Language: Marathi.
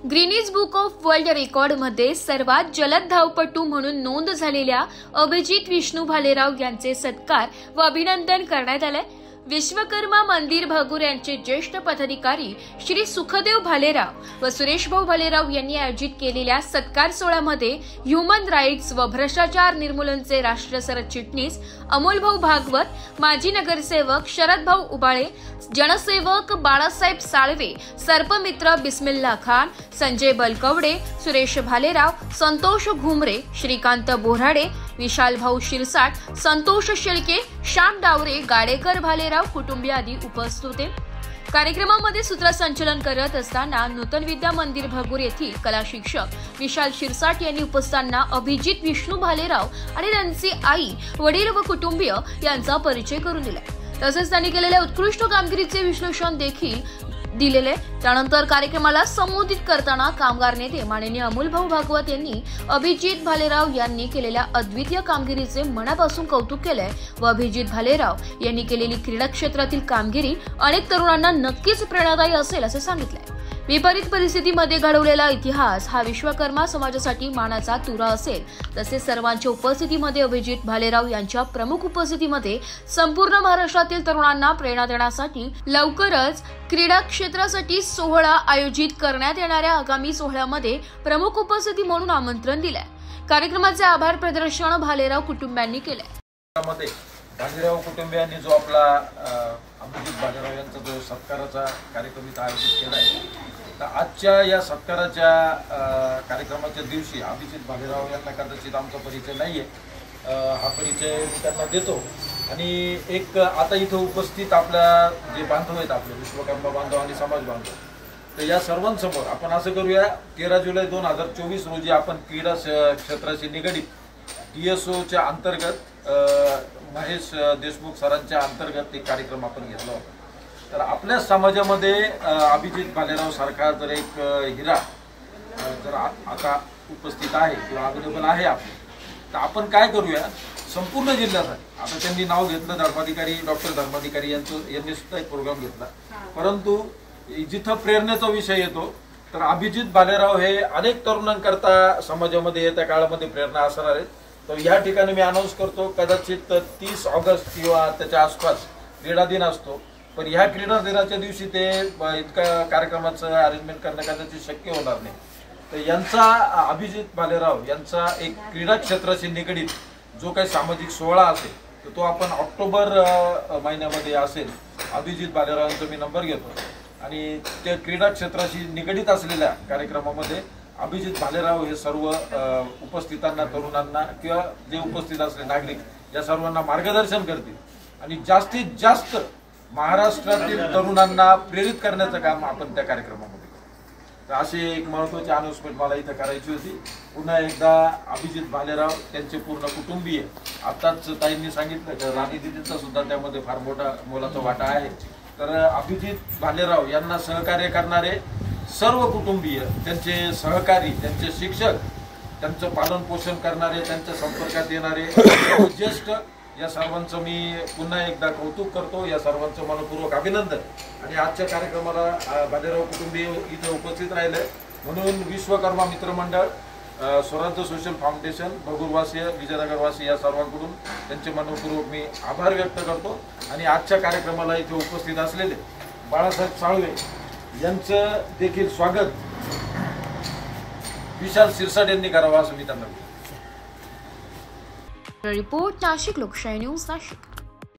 गिनीज बुक ऑफ वर्ल्ड रेकॉर्डमध्ये सर्वात जलद धावपटू म्हणून नोंद झालेल्या अभिजित विष्णू भालेराव यांचे सत्कार व अभिनंदन करण्यात आले। विश्वकर्मा मंदिर भागूर यांचे ज्येष्ठ पदाधिकारी श्री सुखदेव भालेराव व सुरेश भाऊ भालेराव यांनी आयोजित केलेल्या सत्कार सोहळ्यामध्ये ह्युमन राईट्स व भ्रष्टाचार निर्मूलनचे राष्ट्रीय सरचिटणीस अमोल भाऊ भागवत, माजी नगरसेवक शरद भाऊ उबाळे, जनसेवक बाळासाहेब साळवे, सर्पमित्र बिस्मिल्ला खान, संजय बलकवडे, सुरेश भालेराव, संतोष घुमरे, श्रीकांत बोराडे, विशाल भाऊ शिरसाट, संतोष शेळके, श्याम डावरे, गाडेकर भालेराव कुटुंबीय आदी उपस्थित होते। कार्यक्रमामध्ये सूत्रसंचालन करत असताना नूतन विद्या मंदिर भागूर येथील कला शिक्षक विशाल शिरसाट यांनी उपस्थितांना अभिजित विष्णू भालेराव आणि त्यांची आई, वडील व कुटुंबीय यांचा परिचय करून दिला। तसेच त्यांनी केलेल्या उत्कृष्ट कामगिरीचे विश्लेषण देखील दिलेले। त्यानंतर कार्यक्रमाला संबोधित करताना कामगार नेते माननीय अमोल भाऊ भागवत यांनी अभिजित भालेराव यांनी केलेल्या अद्वितीय कामगिरीचे मनापासून कौतुक केले व अभिजित भालेराव यांनी केलेली क्रीडा क्षेत्रातील कामगिरी अनेक तरुणांना नक्कीच प्रेरणादायी असेल असे सांगितले। विपरीत परिस्थितीमध्ये घडवलेला इतिहास हा विश्वकर्मा समाजासाठी मानाचा तुरा असेल। तसेच सर्वांच्या उपस्थितीमध्ये अभिजित भालेराव यांच्या प्रमुख उपस्थितीमध्ये संपूर्ण महाराष्ट्रातील तरुणांना प्रेरणा देण्यासाठी लवकरच क्रीडा क्षेत्रासाठी सोहळा आयोजित करण्यात येणाऱ्या आगामी सोहळ्यामध्ये प्रमुख उपस्थिती म्हणून आमंत्रण दिले। कार्यक्रमाचे आभार प्रदर्शन भालेराव कुटुंबियांनी केले। भालेराव कुटुंबियांनी जो आपला अभिजित भालेराव यांचा जो सत्काराचा कार्यक्रम आयोजित केला आहे, तर आजच्या या सत्काराच्या कार्यक्रमाच्या दिवशी अभिजित भालेराव यांना कदाचित आमचा परिचय नाहीये, हा परिचय मी त्यांना देतो। आणि एक आता इथं उपस्थित आपल्या जे बांधव आहेत, आपले विश्वकर्मा बांधव आणि समाज बांधव, तर या सर्वांसमोर आपण असं करूया, 13 जुलै 2024 रोजी आपण क्रीडा क्षेत्राशी निगडीत DSOच्या अंतर्गत महेश देशमुख सरांच्या अंतर्गत एक कार्यक्रम आपण घेतला होता। तर आपल्या समाजामध्ये अभिजित भालेराव सारखा जर एक हिरा जर आता उपस्थित आहे किंवा अवेलेबल आहे आपले, तर आपण काय करूया, संपूर्ण जिल्ह्यासाठी आता त्यांनी नाव घेतलं धर्माधिकारी डॉक्टर धर्माधिकारी यांनी सुद्धा एक प्रोग्राम घेतला, परंतु जिथं प्रेरणेचा विषय येतो तर अभिजित भालेराव हे अनेक तरुणांकरता समाजामध्ये येत्या काळामध्ये प्रेरणा असणार आहेत। तर या ठिकाणी मी अनाउन्स करतो, कदाचित 30 ऑगस्ट किंवा त्याच्या आसपास क्रीडा दिन असतो, पण ह्या क्रीडा दिनाच्या दिवशी ते इतका कार्यक्रमाचं अरेंजमेंट करणं कदाचित शक्य होणार नाही। तर यांचा अभिजित भालेराव यांचा एक क्रीडा क्षेत्राशी निगडीत जो काही सामाजिक सोहळा असेल, तर तो आपण ऑक्टोबर महिन्यामध्ये असेल। अभिजित भालेराव यांचा मी नंबर घेतो आणि त्या क्रीडा क्षेत्राशी निगडीत असलेल्या कार्यक्रमामध्ये अभिजित भालेराव हे सर्व उपस्थितांना, तरुणांना किंवा जे उपस्थित असलेले नागरिक या सर्वांना मार्गदर्शन करतील आणि जास्तीत जास्त महाराष्ट्रातील तरुणांना प्रेरित करण्याचं काम आपण त्या कार्यक्रमामध्ये करू। तर अशी एक महत्त्वाची अनाउन्समेंट मला इथं करायची होती। पुन्हा एकदा अभिजित भालेराव त्यांचे पूर्ण कुटुंबीय, आताच ताईंनी सांगितलं की राणी दिदींचा सुद्धा त्यामध्ये फार मोलाचा वाटा आहे। तर अभिजित भालेराव यांना सहकार्य करणारे सर्व कुटुंबीय, त्यांचे सहकारी, त्यांचे शिक्षक, त्यांचं पालन पोषण करणारे, त्यांच्या संपर्कात येणारे ज्येष्ठ, या सर्वांचं मी पुन्हा एकदा कौतुक करतो, या सर्वांचं मनपूर्वक अभिनंदन। आणि आजच्या कार्यक्रमाला भालेराव कुटुंबीय इथे उपस्थित राहिले म्हणून विश्वकर्मा मित्रमंडळ, स्वराज्य सोशल फाउंडेशन, भगूरवासीय, विजयनगरवासी या सर्वांकडून त्यांचे मनपूर्वक मी आभार व्यक्त करतो। आणि आजच्या कार्यक्रमाला इथे उपस्थित असलेले बाळासाहेब साळवे यांचं देखील स्वागत विशाल शिरसाट यांनी करावं असं मी त्यांना रिपोर्ट नाशिक लोकशाही न्यूज नाशिक।